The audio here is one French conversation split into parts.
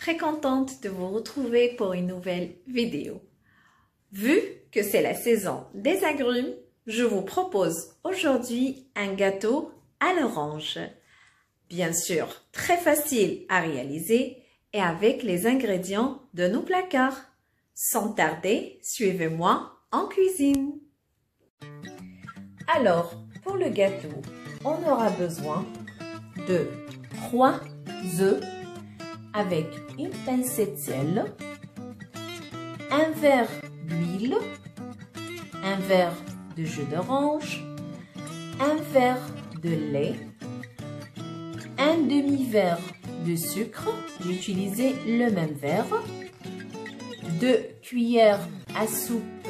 très contente de vous retrouver pour une nouvelle vidéo. Vu que c'est la saison des agrumes, je vous propose aujourd'hui un gâteau à l'orange. Bien sûr, très facile à réaliser et avec les ingrédients de nos placards. Sans tarder, suivez-moi en cuisine. Alors, pour le gâteau, on aura besoin de 3 œufs avec une pincée de sel, un verre d'huile, un verre de jus d'orange, un verre de lait, un demi-verre de sucre, j'ai utilisé le même verre, 2 cuillères à soupe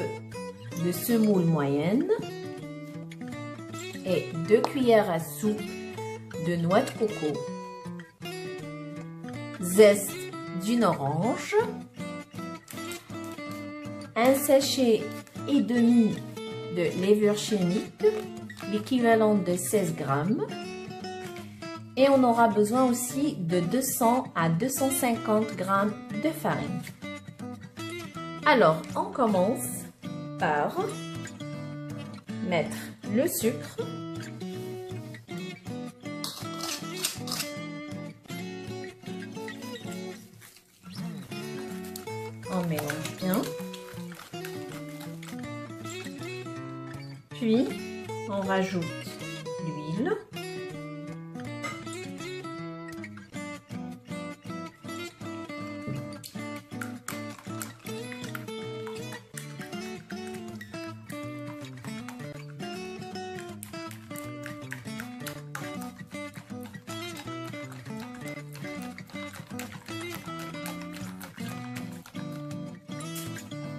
de semoule moyenne et 2 cuillères à soupe de noix de coco, zeste d'une orange, un sachet et demi de levure chimique, l'équivalent de 16 grammes, et on aura besoin aussi de 200 à 250 grammes de farine. Alors, on commence par mettre le sucre, on mélange bien, puis on rajoute l'huile,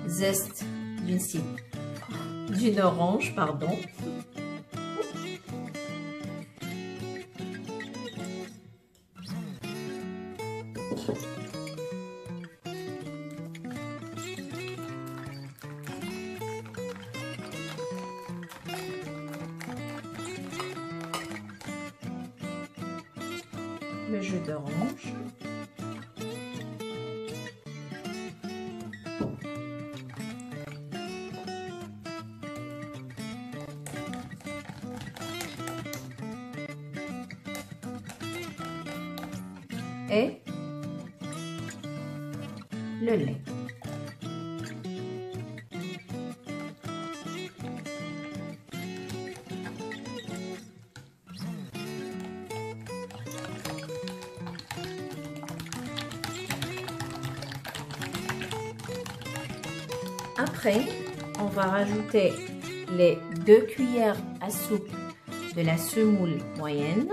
zeste d'une orange, pardon. Le jus d'orange. Et le lait. Après, on va rajouter les 2 cuillères à soupe de la semoule moyenne.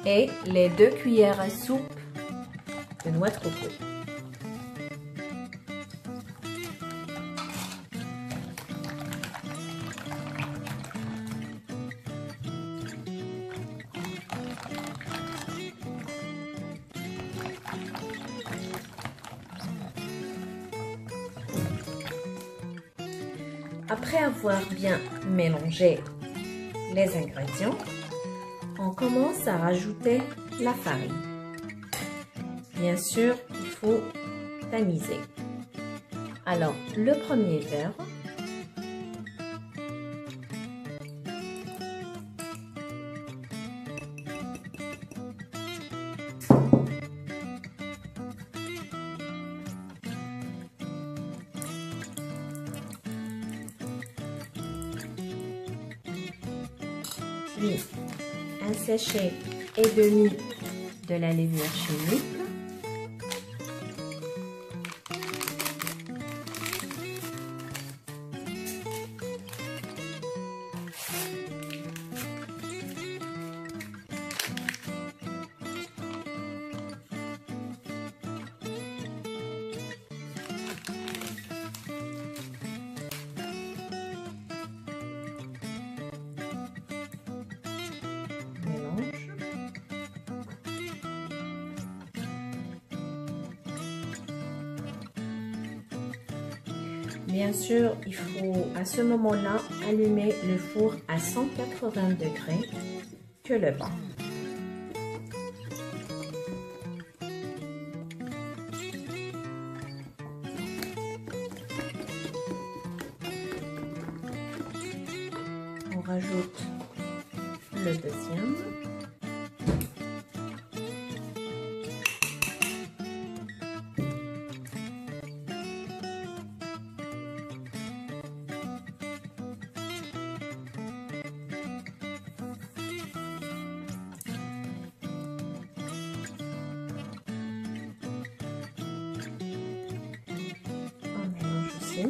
Et les 2 cuillères à soupe de noix de coco. Après avoir bien mélangé les ingrédients, on commence à rajouter la farine. Bien sûr, il faut tamiser. Alors, le premier verre, puis un sachet et demi de la levure chimique, Bien sûr, il faut à ce moment-là allumer le four à 180 degrés que le bas. On rajoute le deuxième. On mélange aussi.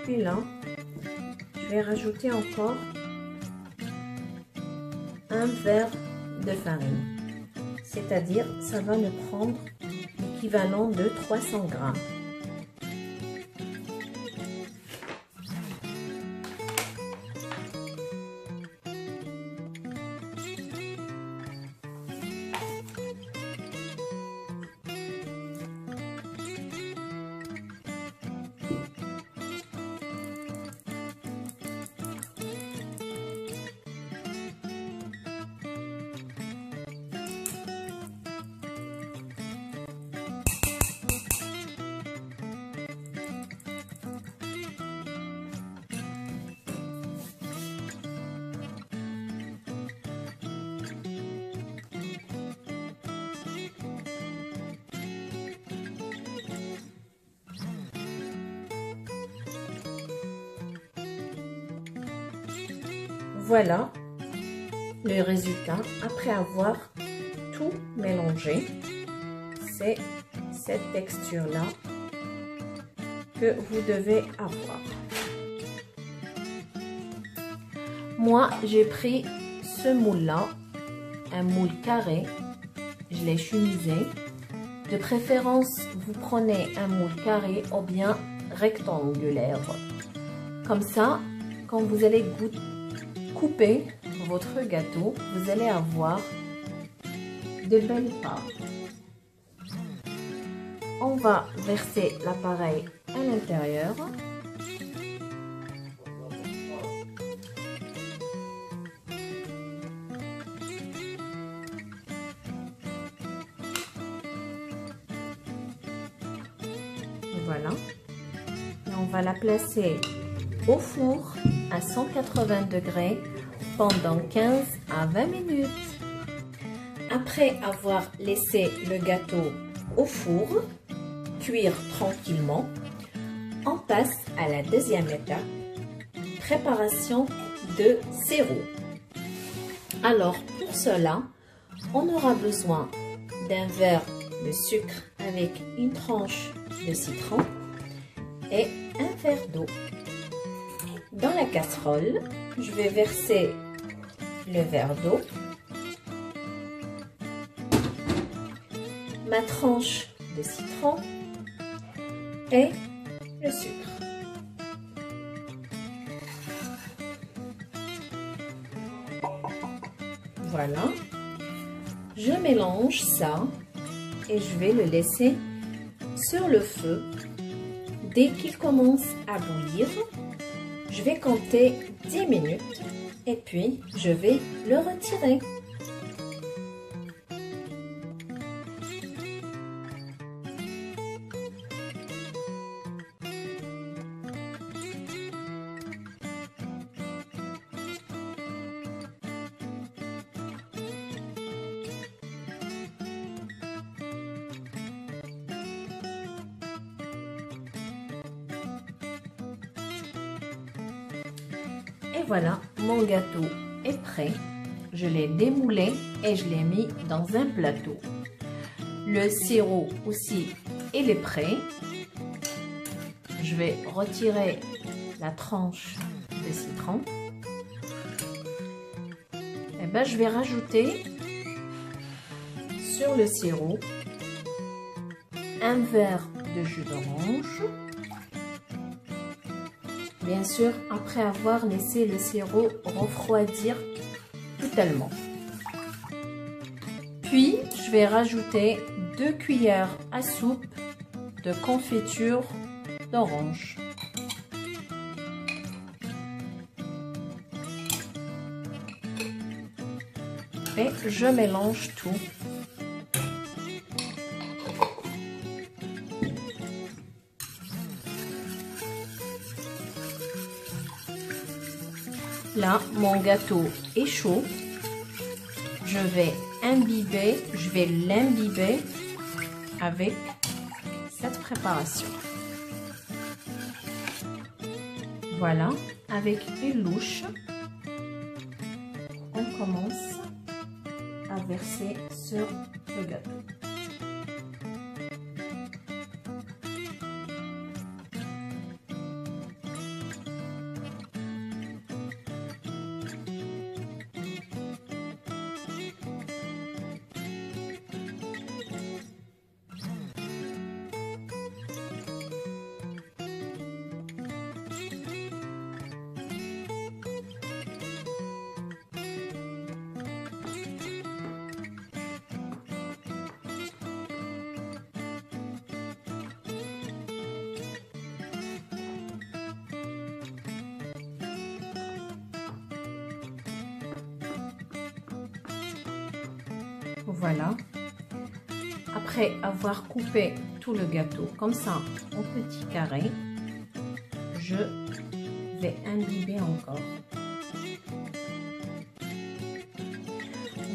Puis là, je vais rajouter encore un verre de farine. C'est-à-dire, ça va me prendre l'équivalent de 300 grammes. Voilà le résultat après avoir tout mélangé. C'est cette texture-là que vous devez avoir. Moi, j'ai pris ce moule-là, un moule carré. Je l'ai chemisé. De préférence, vous prenez un moule carré ou bien rectangulaire. Comme ça, quand vous allez couper votre gâteau, vous allez avoir de belles parts. On va verser l'appareil à l'intérieur. Voilà. Et on va la placer au four à 180 degrés pendant 15 à 20 minutes. Après avoir laissé le gâteau au four cuire tranquillement, on passe à la deuxième étape, préparation de sirop. Alors pour cela, on aura besoin d'un verre de sucre avec une tranche de citron et un verre d'eau. Dans la casserole, je vais verser le verre d'eau, ma tranche de citron et le sucre. Voilà, je mélange ça et je vais le laisser sur le feu. Dès qu'il commence à bouillir, je vais compter 10 minutes et puis je vais le retirer. Et voilà, mon gâteau est prêt. Je l'ai démoulé et je l'ai mis dans un plateau. Le sirop aussi, il est prêt. Je vais retirer la tranche de citron. Et ben, je vais rajouter sur le sirop un verre de jus d'orange. Bien sûr, après avoir laissé le sirop refroidir totalement. Puis, je vais rajouter 2 cuillères à soupe de confiture d'orange. Et je mélange tout. Là, mon gâteau est chaud. Je vais l'imbiber avec cette préparation. Voilà, avec une louche, on commence à verser sur le gâteau. Voilà. Après avoir coupé tout le gâteau comme ça en petits carrés, je vais imbiber encore.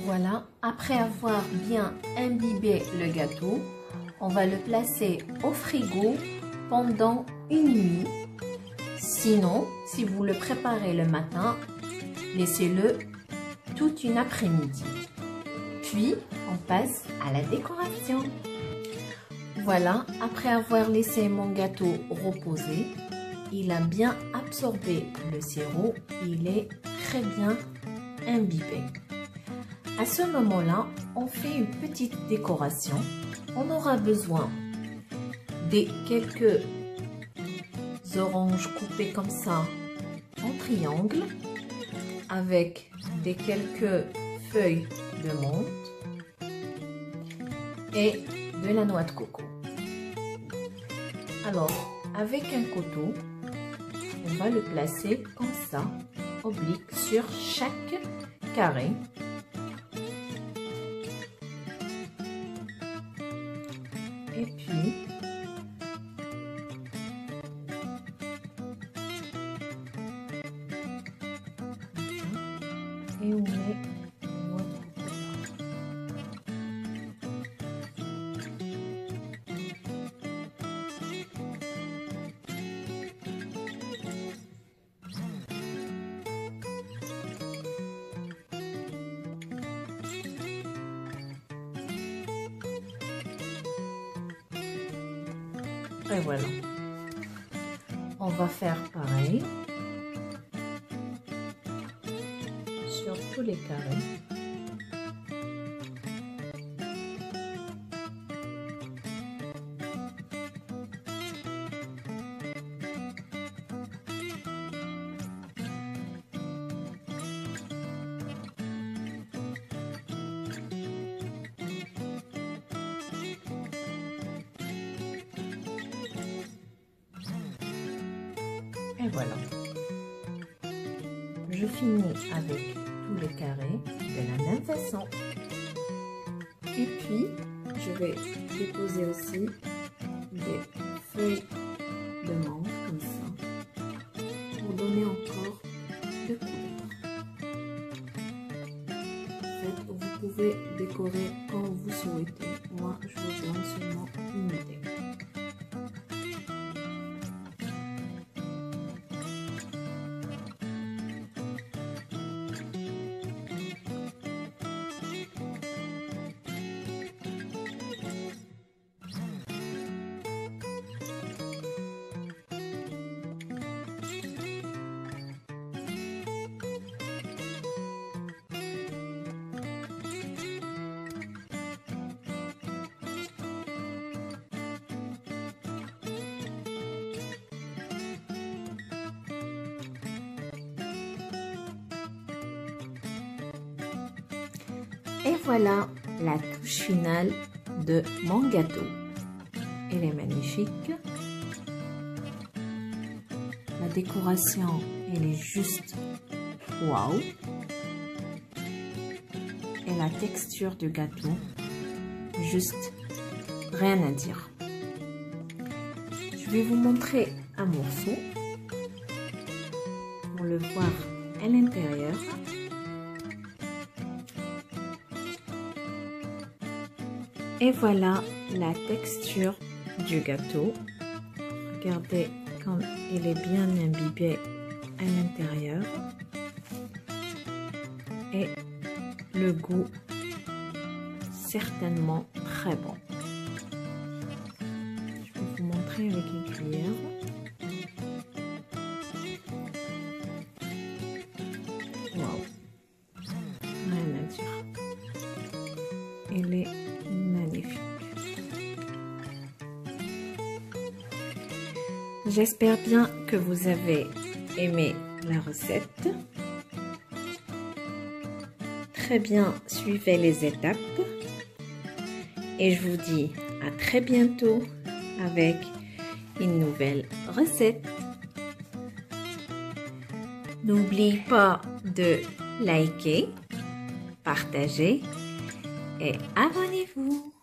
Voilà. Après avoir bien imbibé le gâteau, on va le placer au frigo pendant une nuit. Sinon, si vous le préparez le matin, laissez-le toute une après-midi. Puis, on passe à la décoration. Voilà, après avoir laissé mon gâteau reposer, il a bien absorbé le sirop, il est très bien imbibé. À ce moment-là, on fait une petite décoration. On aura besoin de quelques oranges coupées comme ça en triangle, avec quelques feuilles de menthe et de la noix de coco. Alors, avec un couteau, on va le placer comme ça, oblique, sur chaque carré. Et puis, et on met notre coco. Et voilà. On va faire pareil sur tous les carrés. Et voilà. Je finis avec tous les carrés de la même façon. Et puis, je vais déposer aussi des feuilles de menthe comme ça pour donner encore de couleur. En fait, vous pouvez décorer quand vous souhaitez. Moi, je vous donne seulement une idée. Et voilà la touche finale de mon gâteau. Elle est magnifique. La décoration, elle est juste waouh. Et la texture du gâteau, juste rien à dire. Je vais vous montrer un morceau pour le voir à l'intérieur. Et voilà la texture du gâteau. Regardez comme il est bien imbibé à l'intérieur. Et le goût, certainement très bon. Je vais vous montrer avec une cuillère. Waouh! Rien à dire. Il est magnifique. J'espère bien que vous avez aimé la recette. Très bien, suivez les étapes. Et je vous dis à très bientôt avec une nouvelle recette. N'oubliez pas de liker, partager et abonnez-vous.